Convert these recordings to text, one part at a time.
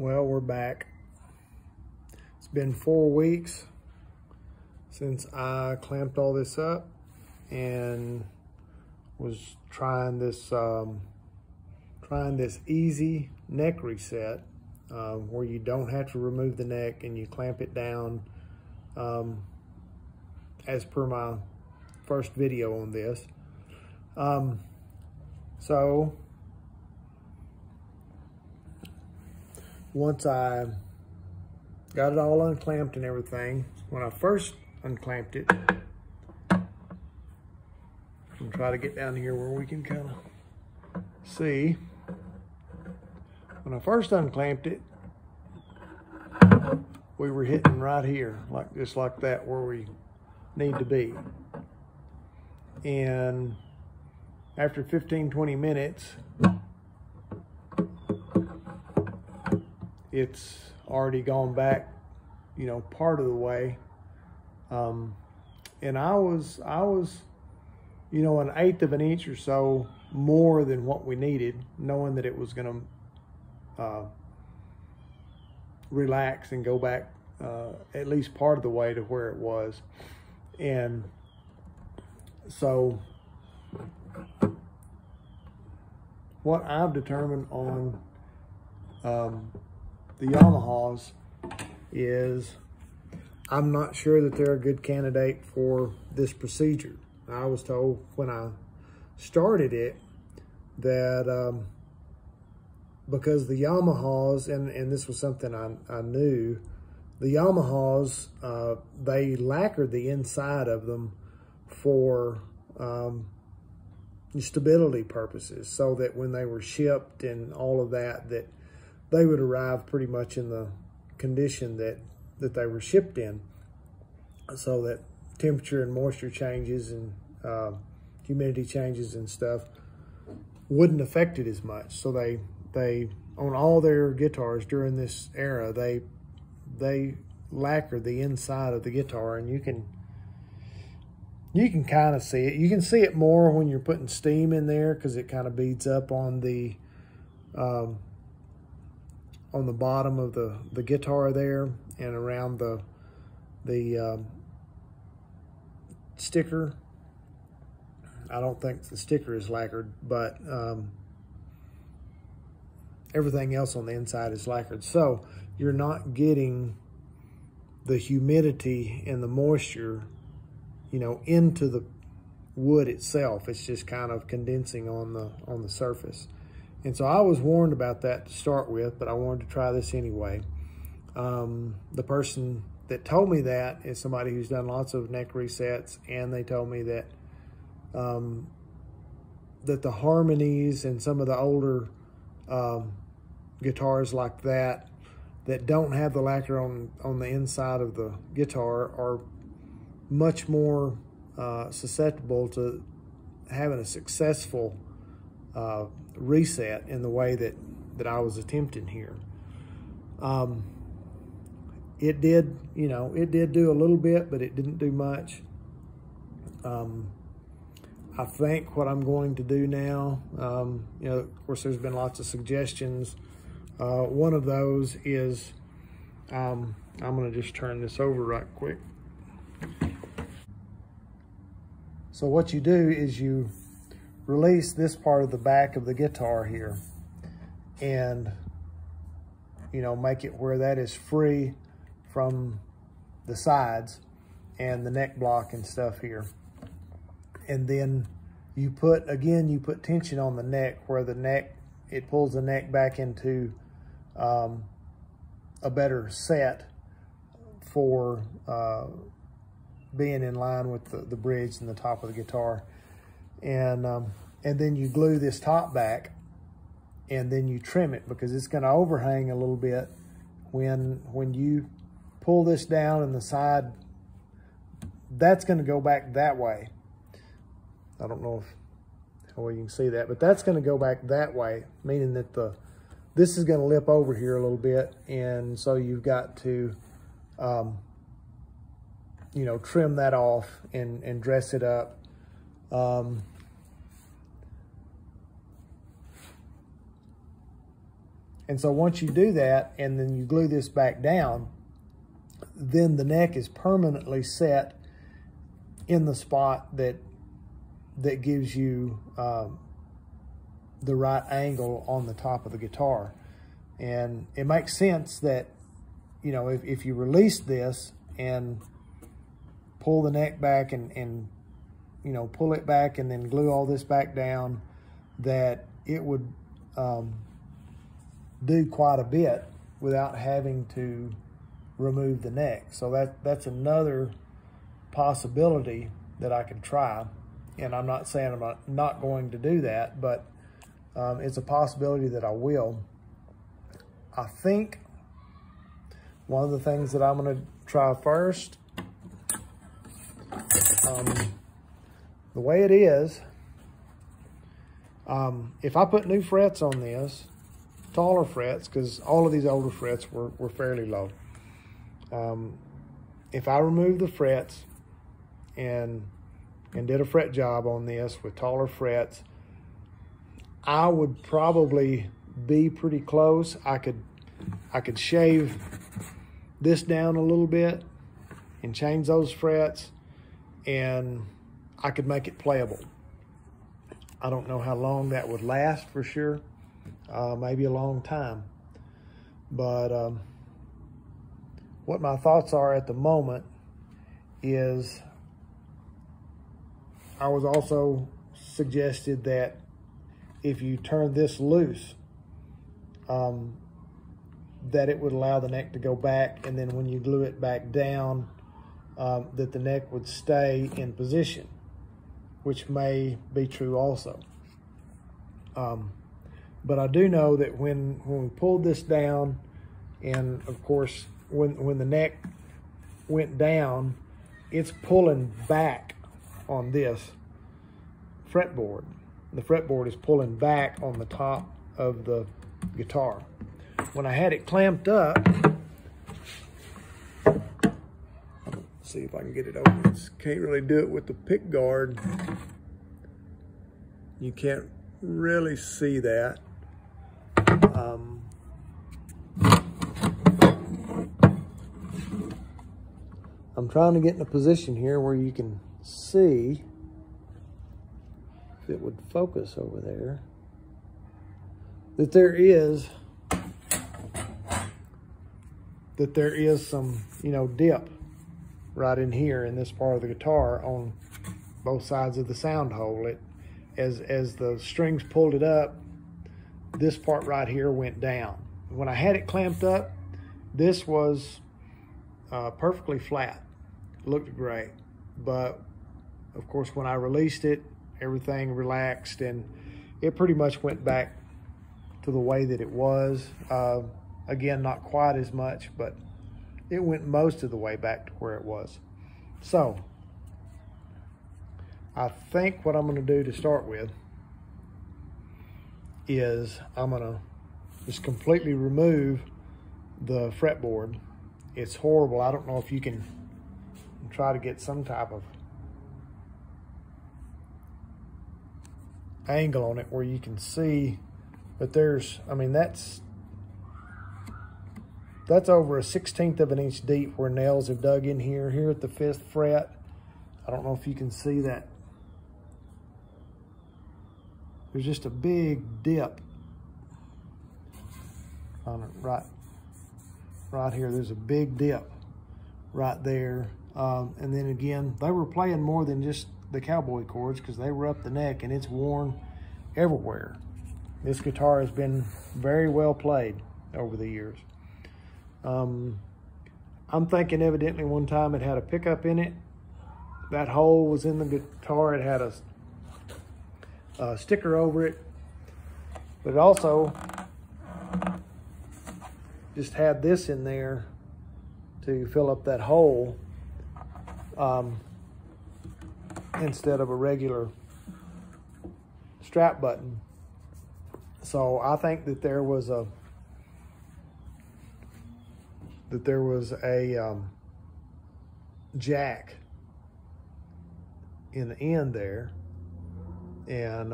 Well, we're back. It's been 4 weeks since I clamped all this up and was trying this easy neck reset where you don't have to remove the neck and you clamp it down as per my first video on this. So once I got it all unclamped and everything, when I first unclamped it, I'm gonna try to get down here where we can kind of see. When I first unclamped it, we were hitting right here, just like that, where we need to be. And after 15-20 minutes, it's already gone back, you know, part of the way. And I was, you know, 1/8 of an inch or so more than what we needed, knowing that it was gonna relax and go back at least part of the way to where it was. And so what I've determined on the Yamahas is I'm not sure that they're a good candidate for this procedure. I was told when I started it that because the Yamahas, and this was something I knew, the Yamahas, they lacquered the inside of them for stability purposes, so that when they were shipped and all of that, that they would arrive pretty much in the condition that they were shipped in, so that temperature and moisture changes and humidity changes and stuff wouldn't affect it as much. So they on all their guitars during this era, they lacquered the inside of the guitar, and you can kind of see it. You can see it more when you're putting steam in there, because it kind of beads up on the bottom of the guitar there and around the sticker. I don't think the sticker is lacquered, but everything else on the inside is lacquered. So you're not getting the humidity and the moisture, you know, into the wood itself. It's just kind of condensing on the surface. And so I was warned about that to start with, but I wanted to try this anyway. The person that told me that is somebody who's done lots of neck resets, and they told me that that the harmonies and some of the older guitars like that don't have the lacquer on the inside of the guitar are much more susceptible to having a successful reset in the way that I was attempting here. It did, you know, it did do a little bit, but it didn't do much. I think what I'm going to do now, you know, of course, there's been lots of suggestions. One of those is, I'm going to just turn this over right quick. So what you do is you release this part of the back of the guitar here, and, you know, make it where that is free from the sides and the neck block and stuff here. And then you put tension on the neck, where the neck, it pulls the neck back into a better set for being in line with the bridge and the top of the guitar. And then you glue this top back, and then you trim it, because it's going to overhang a little bit when you pull this down, and the side, that's going to go back that way. I don't know how well you can see that, but that's going to go back that way, meaning that this is going to lip over here a little bit, and so you've got to you know, trim that off and dress it up. And so once you do that and then you glue this back down, then the neck is permanently set in the spot that gives you the right angle on the top of the guitar. And it makes sense that, you know, if you release this and pull the neck back and you know, pull it back and then glue all this back down, that it would do quite a bit without having to remove the neck. So that's another possibility that I could try. And I'm not saying I'm not going to do that, but it's a possibility that I will. I think one of the things that I'm going to try first, the way it is, if I put new frets on this, taller frets, because all of these older frets were fairly low. If I remove the frets and did a fret job on this with taller frets, I would probably be pretty close. I could shave this down a little bit and change those frets, and I could make it playable. I don't know how long that would last for sure. Maybe a long time. But what my thoughts are at the moment is, I was also suggested that if you turn this loose, that it would allow the neck to go back, and then when you glue it back down, that the neck would stay in position, which may be true also. But I do know that when we pulled this down, and of course when the neck went down, it's pulling back on this fretboard. The fretboard is pulling back on the top of the guitar. When I had it clamped up, let's see if I can get it open. Can't really do it with the pick guard. You can't really see that. I'm trying to get in a position here where you can see, if it would focus over there, that there is some, you know, dip right in here in this part of the guitar on both sides of the sound hole. As the strings pulled it up, this part right here went down. When I had it clamped up, this was perfectly flat. It looked great. But of course, when I released it, everything relaxed and it pretty much went back to the way that it was. Again, not quite as much, but it went most of the way back to where it was. So I think what I'm going to do to start with is I'm going to just completely remove the fretboard. It's horrible. I don't know if you can try to get some type of angle on it where you can see, but there's, I mean, that's over a 1/16 of an inch deep where nails have dug in here at the 5th fret. I don't know if you can see that. There's just a big dip on it right here. There's a big dip right there. And then again, they were playing more than just the cowboy chords, because they were up the neck and it's worn everywhere. This guitar has been very well played over the years. I'm thinking evidently one time it had a pickup in it. That hole was in the guitar. It had a sticker over it, but it also just had this in there to fill up that hole, instead of a regular strap button. So I think that there was a jack in the end there, and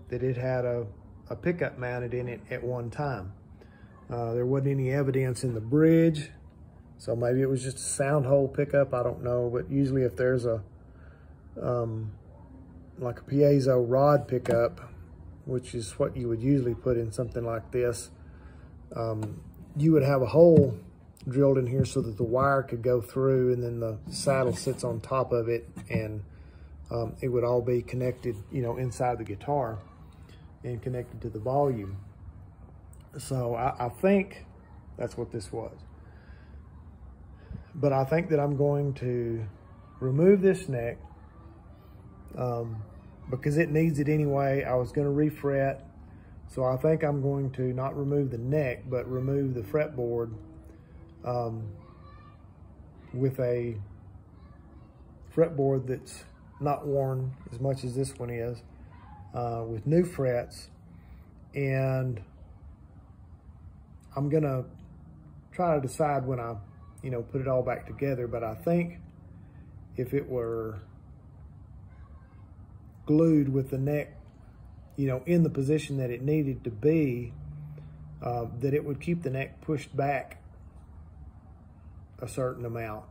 that it had a pickup mounted in it at one time. There wasn't any evidence in the bridge, so maybe it was just a sound hole pickup, I don't know. But usually if there's a like a piezo rod pickup, which is what you would usually put in something like this, you would have a hole drilled in here so that the wire could go through, and then the saddle sits on top of it, and it would all be connected, you know, inside the guitar and connected to the volume. So I think that's what this was. But I think that I'm going to remove this neck because it needs it anyway. I was going to refret, so I think I'm going to not remove the neck, but remove the fretboard with a fretboard that's not worn as much as this one is, with new frets. And I'm gonna try to decide when I, you know, put it all back together. But I think if it were glued with the neck, you know, in the position that it needed to be, that it would keep the neck pushed back a certain amount,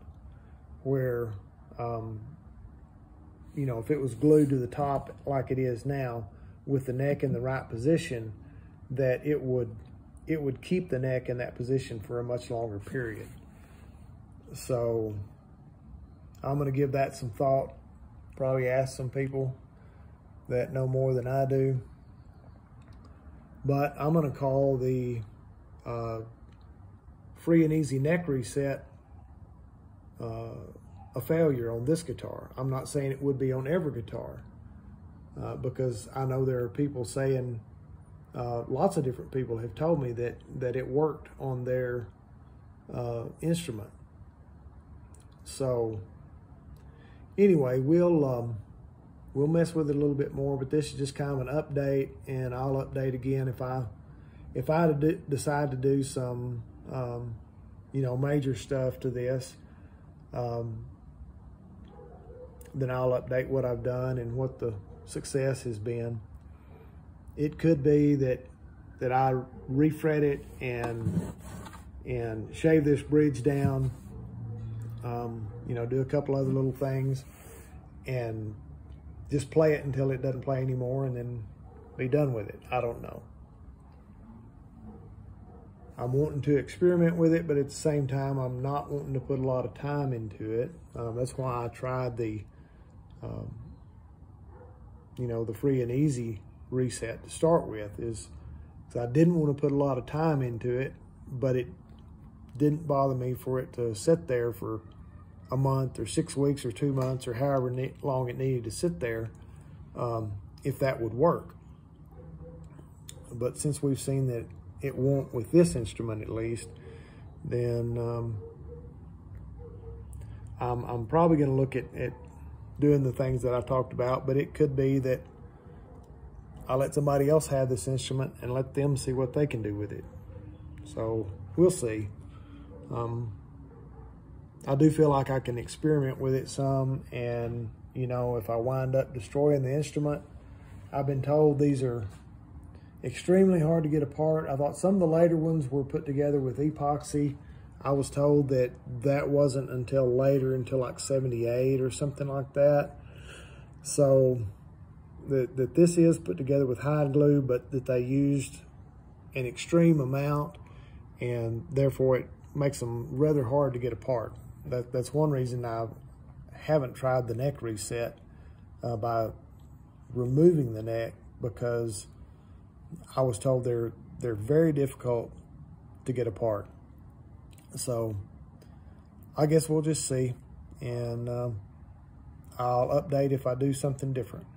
where, you know, if it was glued to the top like it is now with the neck in the right position, that it would keep the neck in that position for a much longer period. So I'm going to give that some thought, probably ask some people that know more than I do. But I'm going to call the free and easy neck reset a failure on this guitar. I'm not saying it would be on every guitar, because I know there are people saying, lots of different people have told me that it worked on their instrument. So anyway, we'll mess with it a little bit more, but this is just kind of an update, and I'll update again if I decide to do some you know, major stuff to this. Then I'll update what I've done and what the success has been. It could be that I refret it and shave this bridge down, you know, do a couple other little things and just play it until it doesn't play anymore, and then be done with it. I don't know. I'm wanting to experiment with it, but at the same time, I'm not wanting to put a lot of time into it. That's why I tried the, you know, the free and easy reset to start with, is because I didn't want to put a lot of time into it, but it didn't bother me for it to sit there for a month or 6 weeks or 2 months or however long it needed to sit there, if that would work. But since we've seen that it won't with this instrument, at least, then I'm probably going to look at doing the things that I talked about. But it could be that I let somebody else have this instrument and let them see what they can do with it. So we'll see. I do feel like I can experiment with it some, and you know, if I wind up destroying the instrument, I've been told these are extremely hard to get apart. I thought some of the later ones were put together with epoxy. I was told that that wasn't until later, until like 78 or something like that. So that this is put together with hide glue, but that they used an extreme amount, and therefore it makes them rather hard to get apart. That's one reason I haven't tried the neck reset by removing the neck, because I was told they're very difficult to get apart. So I guess we'll just see, and I'll update if I do something different.